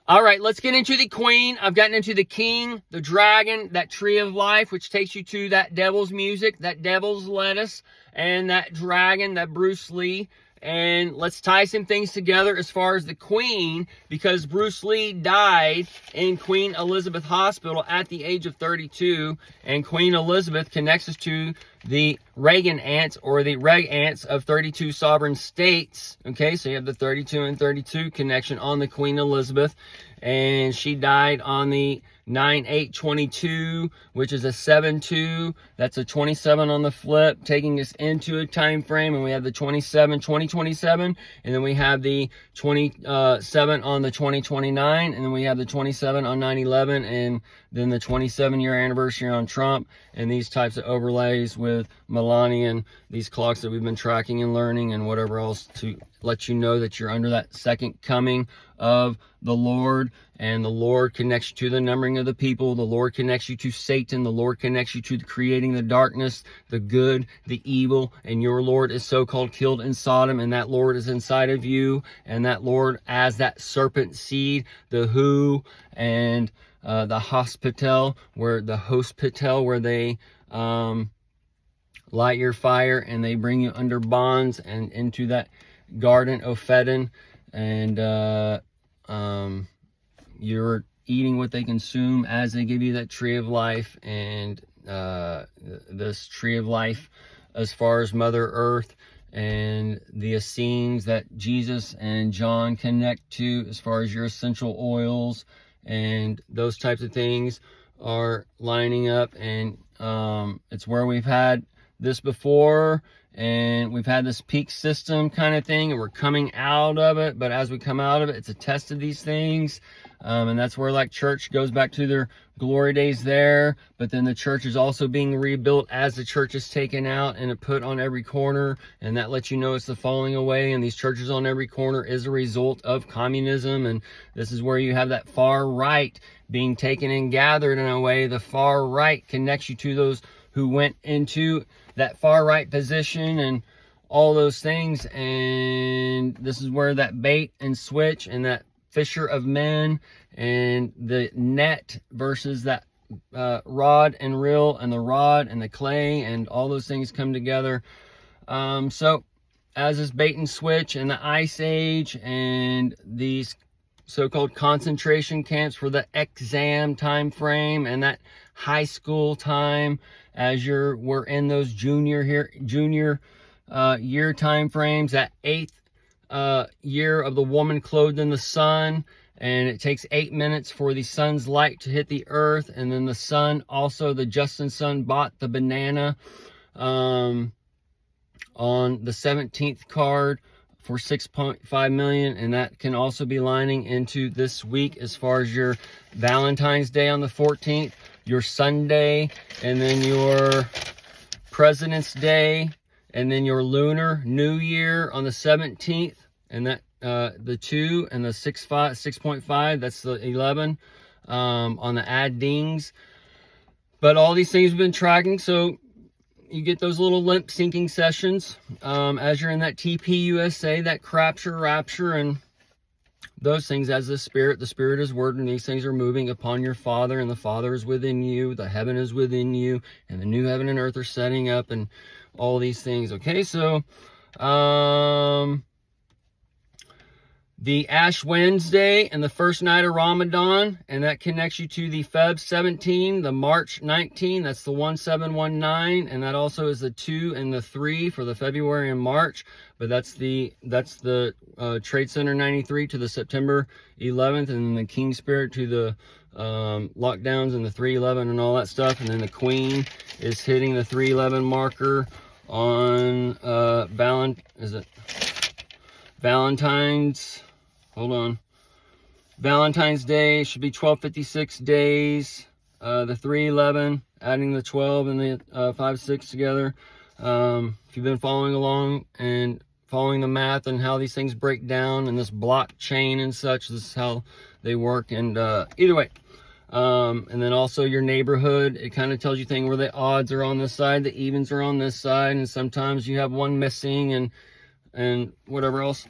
All right, let's get into the queen. I've gotten into the king, the dragon, that tree of life, which takes you to that devil's music, that devil's lettuce, and that dragon, that Bruce Lee. And let's tie some things together as far as the queen, because Bruce Lee died in Queen Elizabeth Hospital at the age of 32. And Queen Elizabeth connects us to the Reagan ants, or the Reg ants of 32 sovereign states. Okay, so you have the 32 and 32 connection on the Queen Elizabeth. And she died on the 9/8/22, which is a 7/2. That's a 27 on the flip, taking us into a time frame. And we have the 2027, and then we have the 27 on the 2029, and then we have the 27 on 9/11, and then the 27-year anniversary on Trump, and these types of overlays with Melania and these clocks that we've been tracking and learning and whatever else to let you know that you're under that second coming of the Lord. And the Lord connects you to the numbering of the people. The Lord connects you to Satan. The Lord connects you to creating the darkness, the good, the evil. And your Lord is so-called killed in Sodom, and that Lord is inside of you. And that Lord, as that serpent seed, the who, and the hospital, where the hospital, where they light your fire and they bring you under bonds and into that garden of Eden. And you're eating what they consume as they give you that tree of life. And this tree of life, as far as Mother Earth and the Essenes that Jesus and John connect to, as far as your essential oils and those types of things, are lining up. And it's where we've had this before, and we've had this peak system kind of thing, and we're coming out of it. But as we come out of it, it's a test of these things. And that's where, like, church goes back to their glory days there. But then the church is also being rebuilt as the church is taken out and put on every corner. And that lets you know it's the falling away. And these churches on every corner is a result of communism. And this is where you have that far right being taken and gathered in a way. The far right connects you to those who went into that far right position and all those things. And this is where that bait and switch and that fisher of men and the net versus that rod and reel, and the rod and the clay, and all those things come together. So as this bait and switch and the ice age and these so-called concentration camps for the exam time frame and that high school time, as we're in those junior year time frames, that 8th year of the woman clothed in the sun, and it takes 8 minutes for the sun's light to hit the earth. And then the sun, also the Justin sun, bought the banana on the 17th card for 6.5 million, and that can also be lining into this week as far as your Valentine's Day on the 14th, your Sunday, and then your President's Day, and then your Lunar New Year on the 17th, and that the 2 and the 6.5, that's the 11 on the add dings. But all these things we've been tracking, so you get those little limp syncing sessions as you're in that TPUSA, that crapture, rapture, and those things as the Spirit is Word, and these things are moving upon your Father, and the Father is within you, the heaven is within you, and the new heaven and earth are setting up, and all these things. Okay, so the Ash Wednesday and the first night of Ramadan, and that connects you to the Feb 17, the March 19, that's the 1719, and that also is the 2 and the 3 for the February and March. But that's the Trade Center 93 to the September 11th, and then the King Spirit to the lockdowns and the 311 and all that stuff. And then the Queen is hitting the 311 marker on Valentine's Day should be 1256 days. The 311, adding the 12 and the 56 together. If you've been following along and following the math and how these things break down and this blockchain and such, this is how they work. And either way, and then also your neighborhood, it kind of tells you thing where the odds are on this side, the evens are on this side, and sometimes you have one missing and whatever else.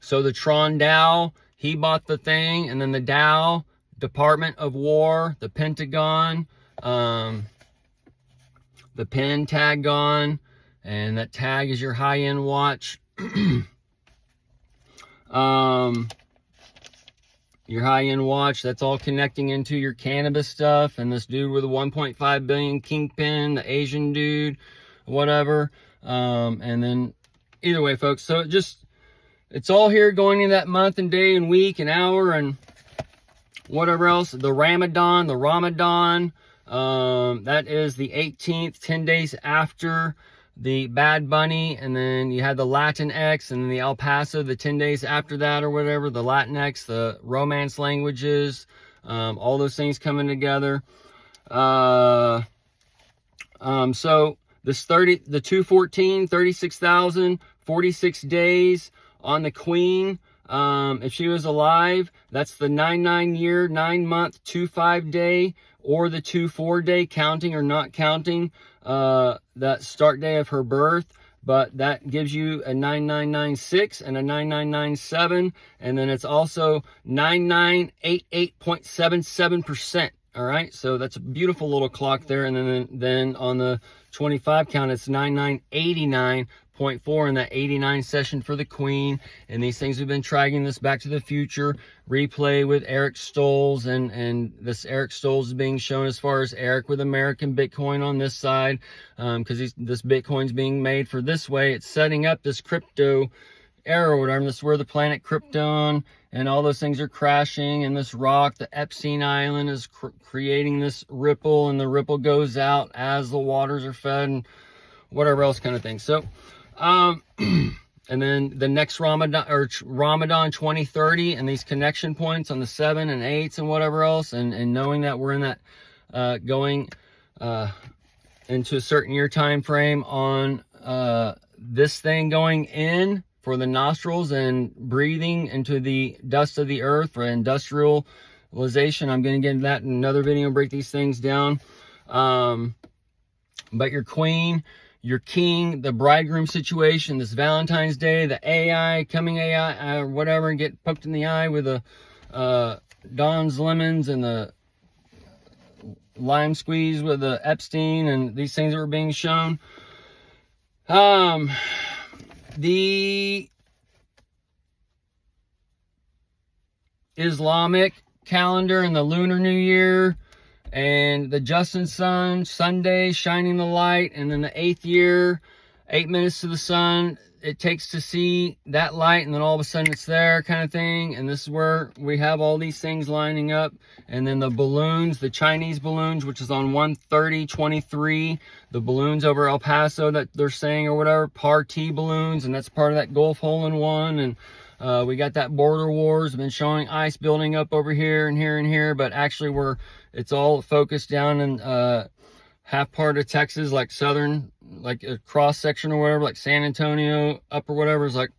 So the Tron Dow he bought the thing, and then the Dow, Department of War, the Pentagon, the Pentagon, and that tag is your high-end watch. Your high-end watch, that's all connecting into your cannabis stuff, and this dude with a 1.5 billion kingpin, the Asian dude, whatever. And then either way, folks, so it's all here going in that month and day and week and hour and whatever else. The Ramadan, that is the 18th, 10 days after the Bad Bunny, and then you had the Latinx, and then the El Paso, the 10 days after that or whatever, the Latinx, the Romance languages, all those things coming together. So this the 214, 36,000, 46 days on the Queen. If she was alive, that's the 99 year, 9 month, 25 day, or the 24 day, counting or not counting that start day of her birth. But that gives you a 9996 and a 9997, and then it's also 9988.77%. All right, so that's a beautiful little clock there. And then on the 25 count, it's 9989.4 in that 89 session for the Queen. And these things, we've been tracking this Back to the Future replay with Eric Stolz, and this Eric Stolz is being shown as far as Eric with American Bitcoin on this side, because this Bitcoin's being made for this way. It's setting up this crypto era or whatever. This is where the planet Krypton and all those things are crashing, and this rock, the Epstein Island, is creating this ripple, and the ripple goes out as the waters are fed and whatever else kind of thing. So and then the next Ramadan 2030, and these connection points on the 7 and 8s and whatever else, and knowing that we're in that going into a certain year time frame on this thing going in for the nostrils and breathing into the dust of the earth for industrialization. I'm going to get into that in another video and break these things down. But your Queen, your King, the bridegroom situation, this Valentine's Day, the AI, coming AI, or whatever, and get poked in the eye with the Don's lemons and the lime squeeze with the Epstein, and these things that were being shown. The Islamic calendar and the Lunar New Year, and the Justin Sun, Sunday, shining the light, and then the 8th year, 8 minutes to the sun, it takes to see that light, and then all of a sudden it's there kind of thing. And this is where we have all these things lining up. And then the balloons, the Chinese balloons, which is on 1/30/23, the balloons over El Paso that they're saying or whatever, Par-T balloons, and that's part of that Gulf hole-in-one. And we got that border wars. I've been showing ice building up over here and here and here, but actually it's all focused down in half part of Texas, like southern, like a cross section or whatever, like San Antonio up or whatever, is like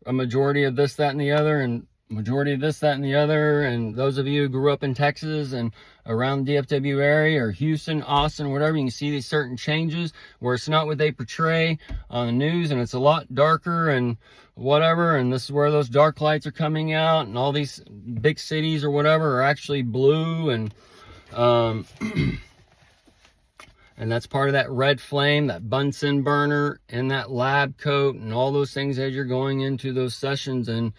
a majority of this, that, and the other, and majority of this, that, and the other. And those of you who grew up in Texas and around the DFW area, or Houston, Austin, whatever, you can see these certain changes where it's not what they portray on the news, and it's a lot darker and whatever. And this is where those dark lights are coming out, and all these big cities or whatever are actually blue, and and that's part of that red flame, that Bunsen burner, and that lab coat, and all those things as you're going into those sessions. And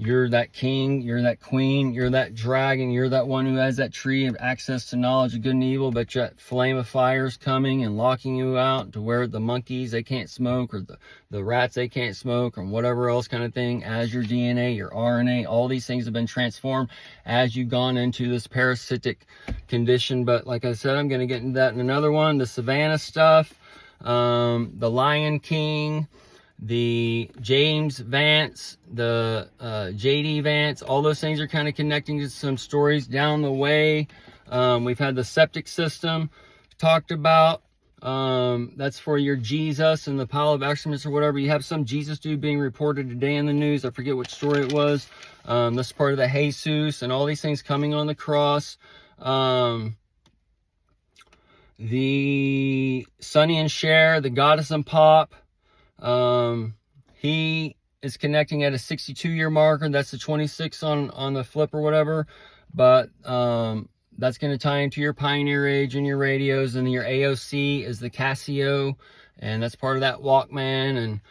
you're that king, you're that queen, you're that dragon, you're that one who has that tree of access to knowledge of good and evil, but that flame of fire is coming and locking you out to where the monkeys, they can't smoke, or the rats, they can't smoke, or whatever else kind of thing. As your DNA, your RNA, all these things have been transformed as you've gone into this parasitic condition. But like I said, I'm going to get into that in another one. The Savannah stuff, the Lion King, the James Vance, the JD Vance, all those things are kind of connecting to some stories down the way. We've had the septic system talked about. That's for your Jesus and the pile of excrements or whatever. You have some Jesus dude being reported today in the news. I forget which story it was. This is part of the Jesus and all these things coming on the cross. The Sonny and Cher, the Goddess and Pop. He is connecting at a 62-year marker. That's the 26 on the flip or whatever. But that's going to tie into your Pioneer Age and your radios. And your AOC is the Casio, and that's part of that Walkman and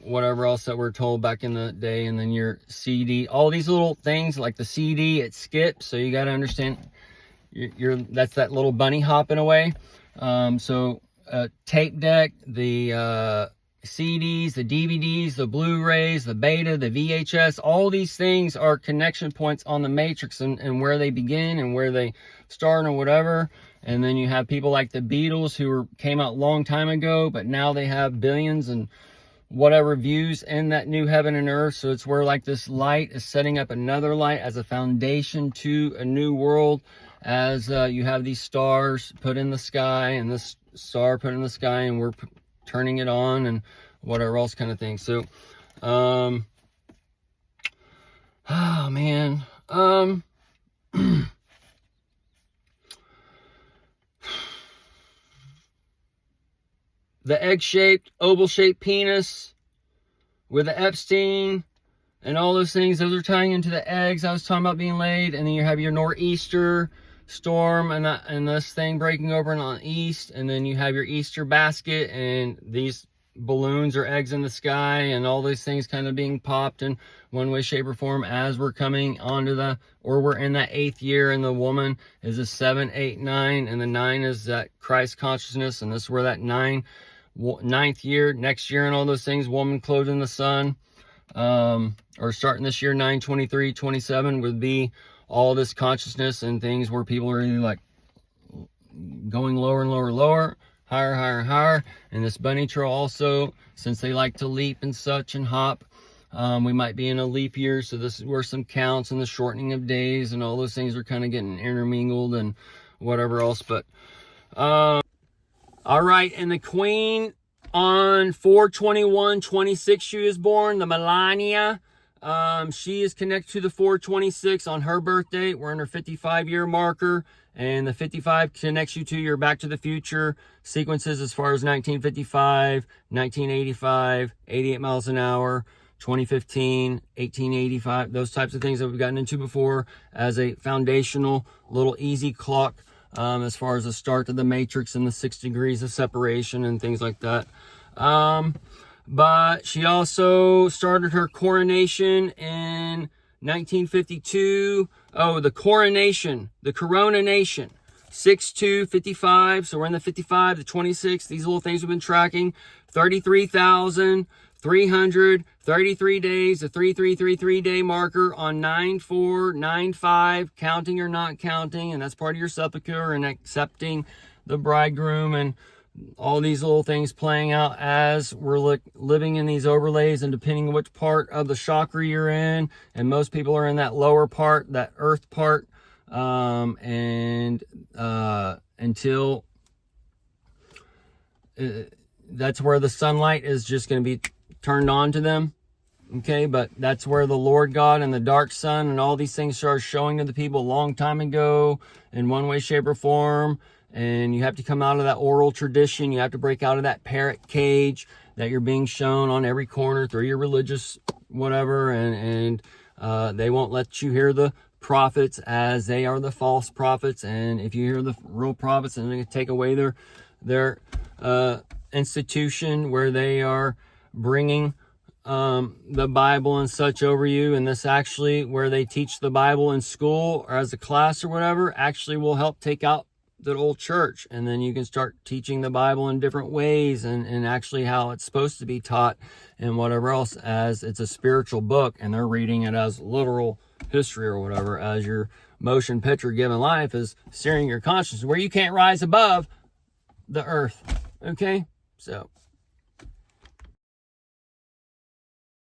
whatever else that we're told back in the day. And then your CD, all these little things like the CD, it skips. So you got to understand that's that little bunny hopping away. So tape deck, the CDs, the DVDs, the Blu-rays, the Beta, the VHS, all these things are connection points on the matrix and where they begin and where they start and whatever. And then you have people like the Beatles who came out a long time ago, but now they have billions and whatever views in that new heaven and earth. So it's where like this light is setting up another light as a foundation to a new world, as you have these stars put in the sky and this star put in the sky, and we're turning it on and whatever else kind of thing. So oh man, the egg-shaped, oval-shaped penis with the Epstein and all those things, those are tying into the eggs I was talking about being laid. And then you have your nor'easter storm and this thing breaking over on the east. And then you have your Easter basket and these balloons or eggs in the sky and all these things kind of being popped in one way, shape, or form as we're coming onto we're in that 8th year, and the woman is a 7, 8, 9, and the 9 is that Christ consciousness. And this is where that 9th year, next year, and all those things, woman clothed in the sun, or starting this year, 9/23/27 would be all this consciousness and things where people are really like going lower and lower, higher, higher, and higher. And this bunny trail also, since they like to leap and such and hop, we might be in a leap year. So this is where some counts and the shortening of days and all those things are kind of getting intermingled and whatever else. But all right, and the queen on 4/21/26 she was born, the Melania. She is connected to the 4/26 on her birthday. We're in her 55-year marker, and the 55 connects you to your Back to the Future sequences as far as 1955, 1985, 88 miles an hour, 2015, 1885, those types of things that we've gotten into before as a foundational little easy clock, as far as the start of the matrix and the 6 degrees of separation and things like that. But she also started her coronation in 1952. Oh, the coronation, the Corona Nation, 6/2/55. So we're in the 55, the 26. These little things we've been tracking. 33,333 days, the 3333 day marker on 9/4/95, counting or not counting, and that's part of your sepulcher and accepting the bridegroom and all these little things playing out as we're living in these overlays, and depending on which part of the chakra you're in, and most people are in that lower part, that earth part, until that's where the sunlight is just going to be turned on to them. Okay, but that's where the Lord God and the dark sun and all these things started showing to the people a long time ago in one way, shape, or form. And you have to come out of that oral tradition. You have to break out of that parrot cage that you're being shown on every corner through your religious whatever. And they won't let you hear the prophets, as they are the false prophets. And if you hear the real prophets, then they're going to take away their institution where they are bringing the Bible and such over you. And this actually, where they teach the Bible in school or as a class or whatever, actually will help take out the old church, and then you can start teaching the Bible in different ways and actually how it's supposed to be taught and whatever else, as it's a spiritual book and they're reading it as literal history or whatever, as your motion picture given life is searing your conscience where you can't rise above the earth. Okay, so